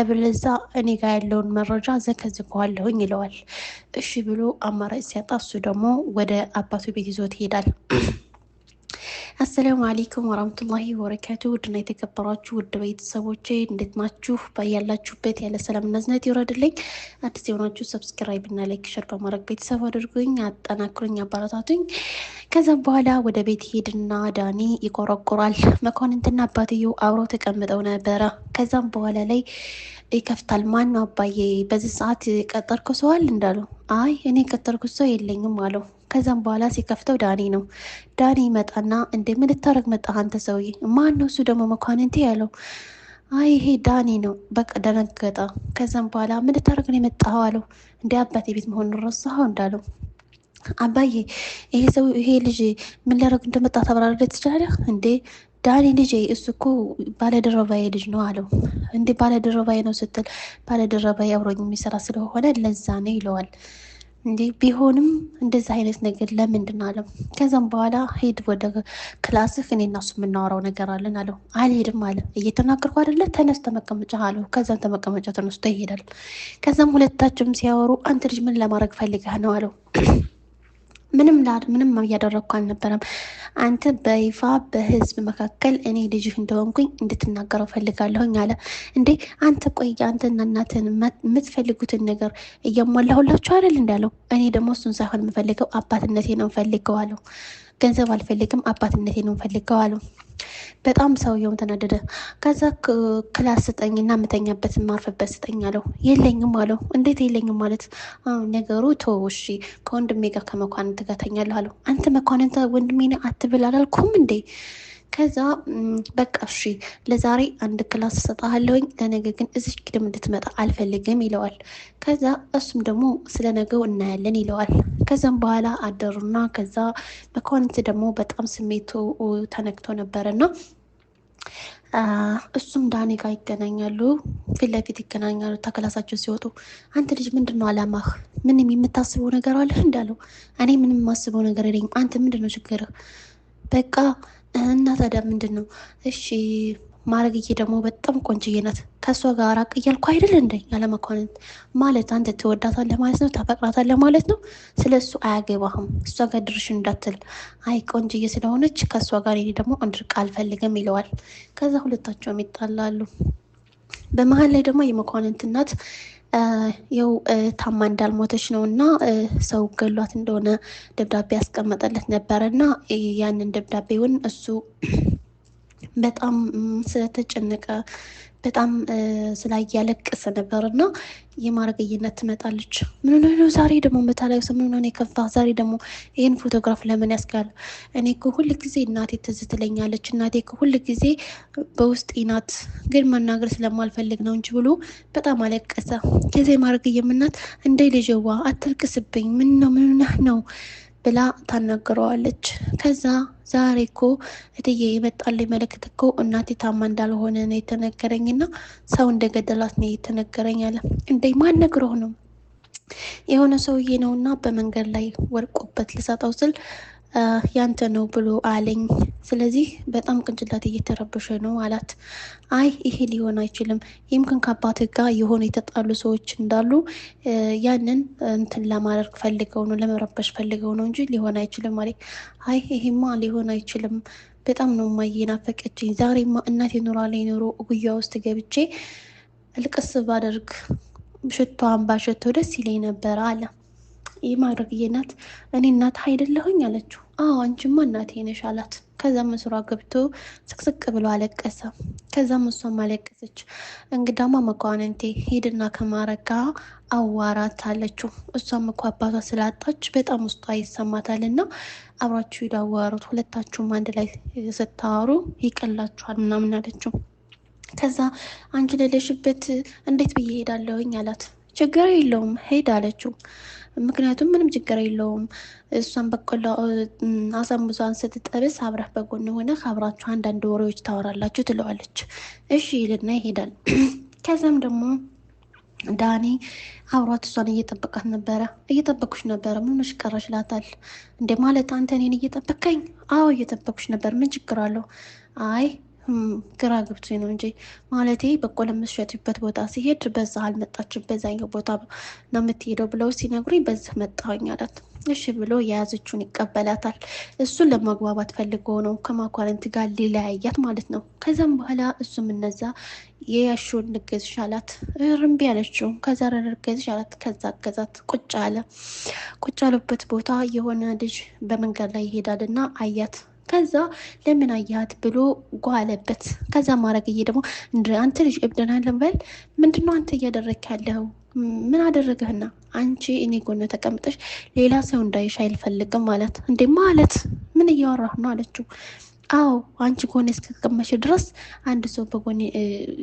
ብለዛ እኔ ጋር ያለውን መረጃ ዘከዝከዋለሁኝ ይለዋል። እሺ ብሎ አማራጭ ሲያጣ እሱ ደግሞ ወደ አባቱ ቤት ይዞት ይሄዳል። አሰላሙ አለይኩም ወራህመቱላሂ ወበረካቱ። ውድና የተከበራችሁ ውድ ቤተሰቦቼ እንዴት ናችሁ? ባያላችሁበት ያለ ሰላምና እዝነት ይወረድልኝ። አዲስ የሆናችሁ ሰብስክራይብ እና ላይክ ሸር በማድረግ ቤተሰብ አድርጉኝ፣ አጠናክሩኝ፣ አባላታቱኝ። ከዛም በኋላ ወደ ቤት ሄድና ዳኒ ይቆረቆራል። መኳንንትና አባትየው አብረው ተቀምጠው ነበረ። ከዛም በኋላ ላይ ይከፍታል። ማን ነው አባዬ በዚህ ሰዓት ቀጠርኩ ሰዋል እንዳሉ፣ አይ እኔ ቀጠርኩት ሰው የለኝም አለው። ከዛም በኋላ ሲከፍተው ዳኒ ነው። ዳኒ ይመጣና እንዴ ምን ልታረግ መጣህ አንተ ሰውዬ? ማን ነው እሱ ደግሞ መኳንንቴ ያለው። አይ ይሄ ዳኒ ነው። በቃ ደነገጠ። ከዛም በኋላ ምን ልታረግ ነው የመጣኸው አለው። እንዴ አባቴ ቤት መሆኑን ረሳኸው እንዳለው፣ አባዬ ይሄ ሰው ይሄ ልጅ ምን ሊያደርግ እንደመጣ ታብራራለህ ትችላለህ እንዴ? ዳኒ ልጅ እሱ እኮ ባለደረባዬ ልጅ ነው አለው። እንዴ ባለደረባዬ ነው ስትል፣ ባለደረባዬ አብሮኝ የሚሰራ ስለሆነ ለዛ ነው ይለዋል። እንዴ ቢሆንም እንደዚህ አይነት ነገር ለምንድን አለው። ከዛም በኋላ ሄድ ወደ ክላስህ እኔ እና እሱ የምናወራው ነገር አለን አለው። አልሄድም አለ። እየተናገርኩ አይደለ ተነስ ተመቀመጫ አለው። ከዛም ተመቀመጫ ተነስቶ ይሄዳል። ከዛም ሁለታቸውም ሲያወሩ አንተ ልጅ ምን ለማድረግ ፈልገህ ነው አለው። ምንም እያደረግኩ አልነበረም። አንተ በይፋ በህዝብ መካከል እኔ ልጅህ እንደሆንኩኝ እንድትናገረው ፈልጋለሁኝ አለ። እንዴ አንተ ቆይ አንተና እናትን የምትፈልጉትን ነገር እያሟላሁላችሁ አይደል እንዳለው፣ እኔ ደግሞ እሱን ሳይሆን የምፈልገው አባትነቴ ነው ፈልገው አለው። ገንዘብ አልፈልግም አባትነቴ ነው ፈልገው አለው። በጣም ሰውየውም ተናደደ። ከዛ ክላስ ስጠኝና የምተኛበት የማርፍበት ስጠኝ አለው። የለኝም አለው። እንዴት የለኝም ማለት? ነገሩ ተወው እሺ ከወንድሜ ጋር ከመኳንንት ጋር ተኛለሁ አለው። አንተ መኳንንት ወንድሜ ነህ አትብል አላልኩም እንዴ? ከዛ በቃ እሺ ለዛሬ አንድ ክላስ ሰጣለሁኝ፣ ለነገ ግን እዚህ ግድም እንድትመጣ አልፈልግም ይለዋል። ከዛ እሱም ደግሞ ስለ ነገው እናያለን ይለዋል። ከዛም በኋላ አደሩና ከዛ መኳንንት ደግሞ በጣም ስሜቱ ተነክቶ ነበረና እሱም ዳኒ ጋር ይገናኛሉ። ፊት ለፊት ይገናኛሉ። ተከላሳቸው ሲወጡ አንተ ልጅ ምንድን ነው አላማህ? ምንም የምታስበው ነገር አለህ እንዳለው፣ እኔ ምንም የማስበው ነገር የለኝም። አንተ ምንድን ነው ችግርህ? በቃ እና ታዲያ ምንድን ነው? እሺ ማረግዬ ደግሞ በጣም ቆንጅዬ ናት። ከእሷ ጋር ራቅ እያልኩ አይደል እንደ ያለመኳንንት ማለት አንተ ትወዳታለህ ማለት ነው፣ ታፈቅራታለህ ማለት ነው። ስለ እሱ አያገባህም። እሷ ጋር ድርሽ እንዳትል። አይ ቆንጅዬ ስለሆነች ከእሷ ጋር እኔ ደግሞ እንድርቅ አልፈልግም ይለዋል። ከዛ ሁለታቸውም ይጣላሉ። በመሀል ላይ ደግሞ የመኳንንት እናት ያው ታማ እንዳልሞተች ነው እና ሰው ገሏት እንደሆነ ደብዳቤ ያስቀመጠለት ነበረ እና ያንን ደብዳቤውን እሱ በጣም ስለተጨነቀ በጣም ስላያለቀሰ ነበር እና የማረገኝነት ትመጣለች። ምን ነው ዛሬ ደግሞ የምታለቅሰው? ምን ነው የከፋ? ዛሬ ደግሞ ይህን ፎቶግራፍ ለምን ያስጋል? እኔ እኮ ሁል ጊዜ እናቴ ትዝ ትለኛለች። እናቴ እኮ ሁል ጊዜ በውስጤ ናት፣ ግን መናገር ስለማልፈልግ ነው እንጂ ብሎ በጣም አለቀሰ። ከዚህ የማረገኝም እናት እንደ ልጅዋ አትልቅስብኝ፣ ምን ነው ብላ ታናግረዋለች። ከዛ ዛሬ እኮ እትዬ የመጣልኝ መልእክት እኮ እናቴ ታማ እንዳልሆነ ነው የተነገረኝና ሰው እንደገደላት ነው የተነገረኝ አለ። እንዴ ማን ነግሮህ ነው? የሆነ ሰውዬ ነውና በመንገድ ላይ ወድቆበት ልሰጠው ስል ያንተ ነው ብሎ አለኝ። ስለዚህ በጣም ቅንጭላት እየተረበሸ ነው አላት። አይ ይሄ ሊሆን አይችልም። ይምክን ከአባት ጋር የሆነ የተጣሉ ሰዎች እንዳሉ ያንን እንትን ለማድረግ ፈልገው ነው፣ ለመረበሽ ፈልገው ነው እንጂ ሊሆን አይችልም ማለት። አይ ይሄማ ሊሆን አይችልም። በጣም ነው እማዬ ናፈቀችኝ። ዛሬማ እናቴ ኖራ ላይ ኖሮ ጉያ ውስጥ ገብቼ እልቅስ ባደርግ ሽቷን ባሸተው ደስ ይለኝ ነበር አለ። የማረግዬ ናት። እኔ እናት አይደለሁኝ አለችው። አዎ አንቺማ እናቴ ነሽ አላት። ከዛም ምስሯ ገብቶ ስቅስቅ ብሎ አለቀሰ። ከዛም እሷም አለቀሰች። እንግዳማ መኳንንቴ ሂድና ከማረጋ አዋራት አለችው። እሷም እኮ አባቷ ስላጣች በጣም ውስጧ ይሰማታል እና አብራችሁ ሂዱ አዋሩት፣ ሁለታችሁም አንድ ላይ ስታወሩ ይቀላችኋል ምናምን አለችው። ከዛ አንቺ ለሌሽበት እንዴት ብዬ ሄዳለሁኝ አላት። ችግር የለውም ሄድ አለችው። ምክንያቱም ምንም ችግር የለውም እሷን በቆሎ አሳምሷን ስትጠብስ አብረህ በጎን ሆነ አብራችሁ አንዳንድ ወሬዎች ታወራላችሁ ትለዋለች። እሺ ይልና ይሄዳል። ከዛም ደግሞ ዳኒ አብሯት እሷን እየጠበቃት ነበረ። እየጠበኩሽ ነበረ ምን ሆነሽ ቀረሽ ይላታል። እንደ ማለት አንተ እኔን እየጠበቀኝ? አዎ እየጠበኩሽ ነበር፣ ምን ችግር አለው? አይ ግራ ገብቶኝ ነው እንጂ ማለቴ በቆሎ የምትሸጥበት ቦታ ሲሄድ በዛ አልመጣችም በዛኛው ቦታ ነው የምትሄደው ብለው ሲነግሩኝ በዚህ መጣሁኝ አላት። እሺ ብሎ የያዘችውን ይቀበላታል። እሱን ለማግባባት ፈልጎ ነው ከመኳንንት ጋር ሊለያያት ማለት ነው። ከዛም በኋላ እሱም እነዛ የያሽውን ልገዝሽ አላት። እምቢ አለችው። ከዛ ልገዝሽ አላት። ከዛ ገዛት። ቁጭ አለ። ቁጭ ያሉበት ቦታ የሆነ ልጅ በመንገድ ላይ ይሄዳል እና አያት። ከዛ ለምን አያት ብሎ ጓለበት። ከዛ ማረግዬ ደግሞ አንተ ልጅ እብደና ለበል ምንድነው አንተ እያደረክ ያለው? ምን አደረገህና አንቺ እኔ ጎን ተቀምጠሽ ሌላ ሰው እንዳይሽ አይፈልግም ማለት እንዴ? ማለት ምን እያወራህ ነው አለችው። አዎ አንቺ ጎን እስከተቀመሽ ድረስ አንድ ሰው በጎን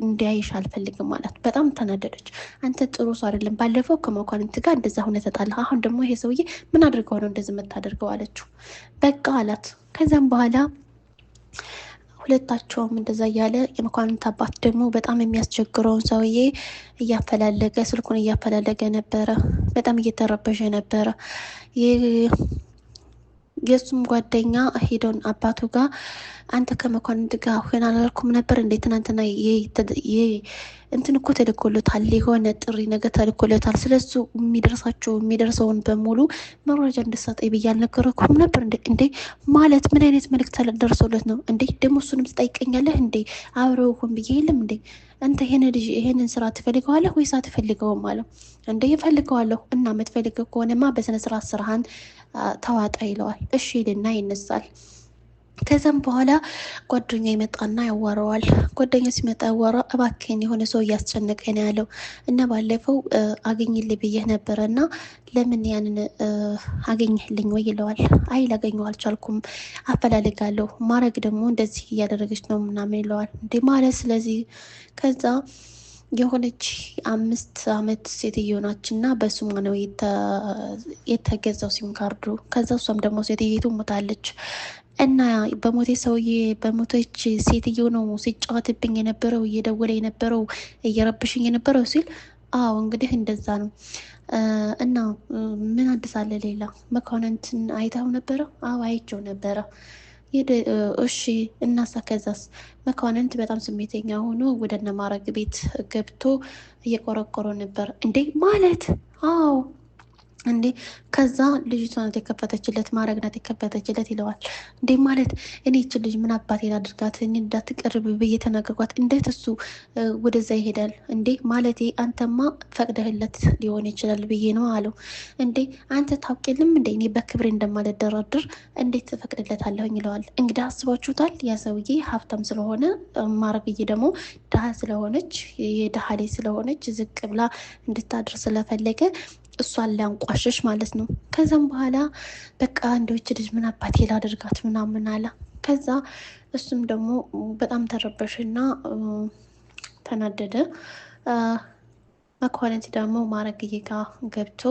እንዲያይሽ አልፈልግም ማለት። በጣም ተናደደች። አንተ ጥሩ ሰው አይደለም፣ ባለፈው ከመኳንንት ጋር እንደዛ ሆነ ተጣላህ፣ አሁን ደግሞ ይሄ ሰውዬ ምን አድርገው ነው እንደዚህ የምታደርገው አለችው። በቃ አላት። ከዛም በኋላ ሁለታቸውም እንደዛ እያለ የመኳንንት አባት ደግሞ በጣም የሚያስቸግረውን ሰውዬ እያፈላለገ ስልኩን እያፈላለገ ነበረ። በጣም እየተረበሸ ነበረ። የእሱም ጓደኛ ሄደውን አባቱ ጋር አንተ ከመኳንንት ጋር ሆን አላልኩም ነበር እንዴ? ትናንትና እንትን እኮ ተልኮለታል፣ የሆነ ጥሪ ነገር ተልኮለታል። ስለሱ የሚደርሰውን በሙሉ መረጃ እንድሰጠኝ ብዬ አልነገረኩም ነበር እንዴ? ማለት ምን አይነት መልዕክት ደርሶለት ነው እንዴ? ደግሞ እሱንም ትጠይቀኛለህ እንዴ? አብረው ሆን ብዬ የለም እንዴ? አንተ ይሄንን ስራ ትፈልገዋለህ ወይስ አትፈልገውም? አለው። እንዴ እፈልገዋለሁ። እና የምትፈልገው ከሆነማ በስነ ስርዓት ስራህን ተዋጣ ይለዋል። እሺ ይልና ይነሳል። ከዛም በኋላ ጓደኛ ይመጣና ያዋረዋል። ጓደኛ ሲመጣ ያዋራ እባክህን የሆነ ሰው እያስጨነቀኝ ነው ያለው እና ባለፈው አገኝልህ ብዬህ ነበረ እና ለምን ያንን አገኘህልኝ ወይ ይለዋል። አይ ላገኘው አልቻልኩም፣ አፈላልጋለሁ። ማድረግ ደግሞ እንደዚህ እያደረገች ነው ምናምን ይለዋል። እንዴ ማለት ስለዚህ ከዛ የሆነች 5 ዓመት ሴትዮ ናች እና በስሟ ነው የተገዛው ሲም ካርዱ። ከዛ እሷም ደግሞ ሴትዮቱ ሞታለች እና በሞተች ሴትዮ ነው ሲጫወትብኝ የነበረው እየደወለ የነበረው እየረብሽኝ የነበረው ሲል፣ አዎ እንግዲህ እንደዛ ነው። እና ምን አዲስ አለ ሌላ? መኳንንትን አይተው ነበረ? አዎ አይቼው ነበረ። እሺ እናሳ ከዛስ? መኳንንት በጣም ስሜተኛ ሆኖ ወደ እነ ማረግ ቤት ገብቶ እየቆረቆረ ነበር። እንዴ ማለት? አዎ እንዴ ከዛ ልጅቷ ናት የከፈተችለት፣ ማረግ ናት የከፈተችለት ይለዋል። እንዴ ማለት እኔ ይችን ልጅ ምን አባቴ ላድርጋት? እኔ እንዳትቀርብ ብዬ ተናገርኳት። እንዴት እሱ ወደዛ ይሄዳል? እንዴ ማለቴ አንተማ ፈቅደህለት ሊሆን ይችላል ብዬ ነው አለው። እንዴ አንተ ታውቂልም እንዴ እኔ በክብሬ እንደማልደራድር እንዴት ፈቅድለታለሁኝ ይለዋል። እንግዲህ አስባችሁታል። ያ ሰውዬ ሀብታም ስለሆነ ማረግዬ ደግሞ ድሀ ስለሆነች የድሀ ላይ ስለሆነች ዝቅ ብላ እንድታድር ስለፈለገ እሷን ሊያንቋሸሽ ማለት ነው። ከዛም በኋላ በቃ እንደውች ልጅ ምን አባቴ ላደርጋት ምናምን አለ። ከዛ እሱም ደግሞ በጣም ተረበሽና ተናደደ። መኳንንት ደግሞ ማረግዬ ጋር ገብቶ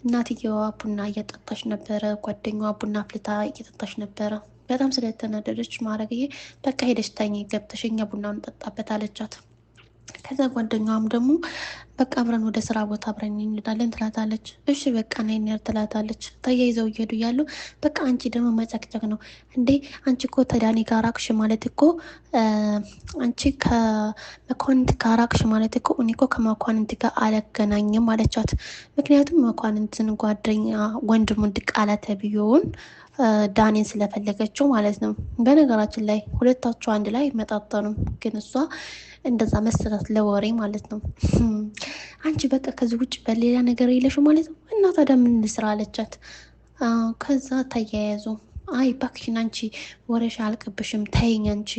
እናትየዋ ቡና እያጠጣች ነበረ። ጓደኛዋ ቡና አፍልታ እየጠጣች ነበረ። በጣም ስለተናደደች ማረግዬ በቃ ሄደች ተኝ፣ ገብተሽ እኛ ቡናውን እንጠጣበት አለቻት። ከዛ ጓደኛዋም ደግሞ በቃ አብረን ወደ ስራ ቦታ አብረን እንሄዳለን ትላታለች። እሺ በቃ ነይ እንሂድ ትላታለች። ተያይዘው እየሄዱ እያሉ በቃ አንቺ ደግሞ መጨቅጨቅ ነው እንዴ? አንቺ እኮ ተዳኒ ጋር ራቅሽ ማለት እኮ አንቺ ከመኳንንት ጋር ራቅሽ ማለት እኮ እኔ እኮ ከመኳንንት ጋር አላገናኝም አለቻት። ምክንያቱም መኳንንትን ጓደኛ ወንድሙን ድቃላ ተብዬውን ዳኔን ስለፈለገችው ማለት ነው። በነገራችን ላይ ሁለታቸው አንድ ላይ መጣጠኑም፣ ግን እሷ እንደዛ መሰላት ለወሬ ማለት ነው። አንቺ በቃ ከዚህ ውጭ በሌላ ነገር የለሽ ማለት ነው እና ታዲያ ምን ስራ አለቻት። ከዛ ተያያዙ። አይ እባክሽን አንቺ ወሬሽ አልቅብሽም ተይኝ አንቺ፣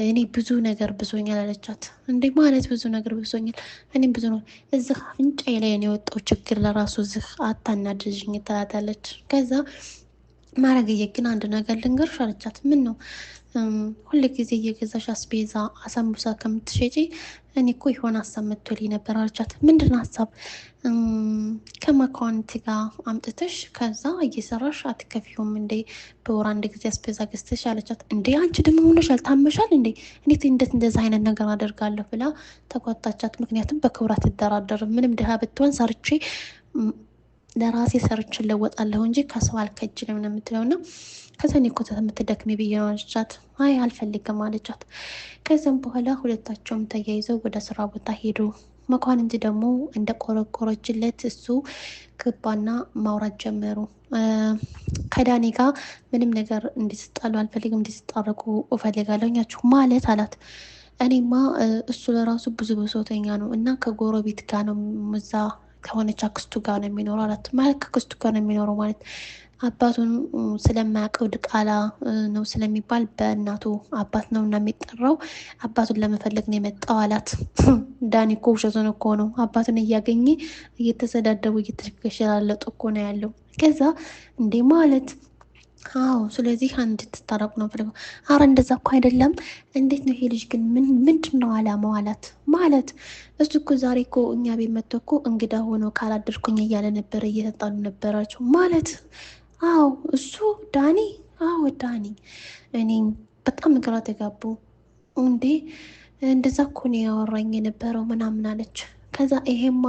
እኔ ብዙ ነገር ብሶኛል አለቻት። እንዴ ማለት ብዙ ነገር ብሶኛል? እኔም ብዙ ነው እዚህ አፍንጫዬ ላይ ነው የወጣው ችግር ለራሱ እዚህ አታናድጅኝ ትላታለች። ከዛ ማረግዬ ግን አንድ ነገር ልንገርሽ አለቻት። ምን ነው? ሁል ጊዜ እየገዛሽ አስቤዛ አሳምቡሳ ከምትሸጪ እኔ እኮ የሆነ ሀሳብ መጥቶልኝ ነበር አለቻት። ምንድን ሀሳብ? ከመኳንንት ጋር አምጥተሽ ከዛ እየሰራሽ አትከፊውም እንዴ? በወር አንድ ጊዜ አስቤዛ ገዝተሽ አለቻት። እንዴ አንቺ ደግሞ ሆነሻል ታመሻል እንዴ? እንዴት እንደዛ አይነት ነገር አደርጋለሁ ብላ ተቆጣቻት። ምክንያቱም በክብር አትደራደርም። ምንም ድሃ ብትሆን ሰርቼ ለራሴ ሰርች ለወጣለሁ እንጂ ከሰው አልከጅልም ነው የምትለውና ከዛ እኔ እኮ የምትደክሚ ብዬ ነው አለቻት። አይ አልፈልግም አለቻት። ከዛም በኋላ ሁለታቸውም ተያይዘው ወደ ስራ ቦታ ሄዱ። መኳንንት ደግሞ እንደ ቆረቆረችለት እሱ ገባና ማውራት ጀመሩ። ከዳኒ ጋር ምንም ነገር እንዲስጣሉ አልፈልግም፣ እንዲስጣረቁ እፈልጋለሁ ማለት አላት። እኔማ እሱ ለራሱ ብዙ ብሶተኛ ነው እና ከጎረቤት ጋር ነው እዛ ከሆነች አክስቱ ጋር ነው የሚኖረው አላት። ማለት ከአክስቱ ጋር ነው የሚኖረው ማለት አባቱን ስለማያውቀው ድቃላ ነው ስለሚባል በእናቱ አባት ነው እና የሚጠራው አባቱን ለመፈለግ ነው የመጣው አላት። ዳኒ እኮ ውሸቱን እኮ ነው። አባቱን እያገኘ እየተሰዳደቡ እየተገሸላለጡ እኮ ነው ያለው። ከዛ እንዴ ማለት አዎ፣ ስለዚህ እንድትታረቁ ነው ፈልገው። አረ እንደዛ እኮ አይደለም። እንዴት ነው ይሄ ልጅ ግን ምንድን ነው አላማው አላት። ማለት እሱ እኮ ዛሬ እኮ እኛ ቤት መጥቶ እኮ እንግዳ ሆኖ ካላደርኩኝ እያለ ነበረ፣ እየተጣሉ ነበራቸው ማለት። አዎ እሱ ዳኒ። አዎ ዳኒ። እኔ በጣም ግራ ተጋቡ። እንዴ እንደዛ እኮ ነው ያወራኝ የነበረው ምናምን አለች። ከዛ ይሄማ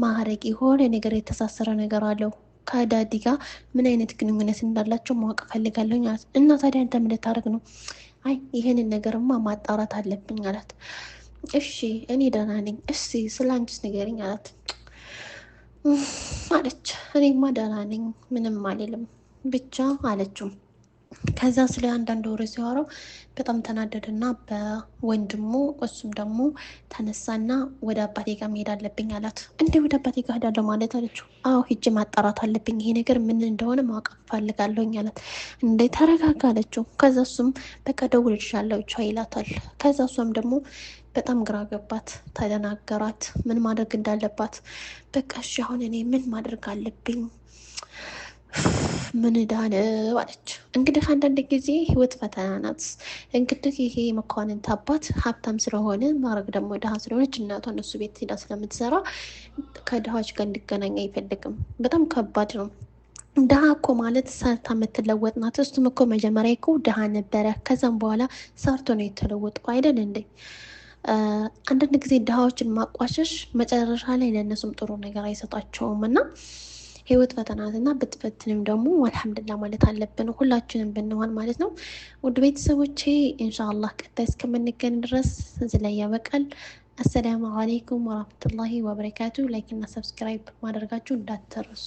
ማዕረግ የሆነ ነገር የተሳሰረ ነገር አለው ከዳዲ ጋር ምን አይነት ግንኙነት እንዳላቸው ማወቅ ፈልጋለሁ አላት። እና ታዲያ አንተ ምን ልታደርግ ነው? አይ ይሄንን ነገርማ ማጣራት አለብኝ አላት። እሺ እኔ ደህና ነኝ፣ እሺ ስለ አንቺስ ንገሪኝ አላት። አለች እኔማ ደህና ነኝ ምንም አልልም ብቻ አለችው። ከዛ ስለ አንዳንድ ወሬ ሲያወራው በጣም ተናደደና በወንድሙ እሱም ደግሞ ተነሳና ወደ አባቴ ጋር መሄድ አለብኝ አላት። እንዴ ወደ አባቴ ጋር ሄዳለሁ ማለት አለችው። አዎ ሂጅ ማጣራት አለብኝ፣ ይሄ ነገር ምን እንደሆነ ማወቅ ፈልጋለሁኝ አላት። እንዴ ተረጋጋ አለችው። ከዛ እሱም በቃ ደውልልሻለሁ ቻው ይላታል። ከዛ እሷም ደግሞ በጣም ግራ ገባት፣ ተደናገራት፣ ምን ማድረግ እንዳለባት። በቃ እሺ አሁን እኔ ምን ማድረግ አለብኝ ምን ዳነ አለች። እንግዲህ አንዳንድ ጊዜ ህይወት ፈተና ናት። እንግዲህ ይሄ መኳንንት አባት ሀብታም ስለሆነ ማድረግ ደግሞ ድሀ ስለሆነች እናቷ እነሱ ቤት ሄዳ ስለምትሰራ ከድሀዎች ጋር እንዲገናኝ አይፈልግም። በጣም ከባድ ነው። ድሀ እኮ ማለት ሰርታ የምትለወጥ ናት። እሱም እኮ መጀመሪያ እኮ ድሀ ነበረ፣ ከዛም በኋላ ሰርቶ ነው የተለወጠው አይደል እንዴ? አንዳንድ ጊዜ ድሀዎችን ማቋሸሽ መጨረሻ ላይ ለእነሱም ጥሩ ነገር አይሰጣቸውም እና ህይወት ፈተናትና ብትፈትንም ደግሞ አልሐምዱሊላህ ማለት አለብን፣ ሁላችንም ብንሆን ማለት ነው። ውድ ቤተሰቦቼ ኢንሻአላህ ቀጣይ እስከምንገኝ ድረስ እዚህ ላይ ያበቃል። አሰላሙ አለይኩም ወራህመቱላሂ ወበረካቱ። ላይክ እና ሰብስክራይብ ማድረጋችሁ እንዳትረሱ።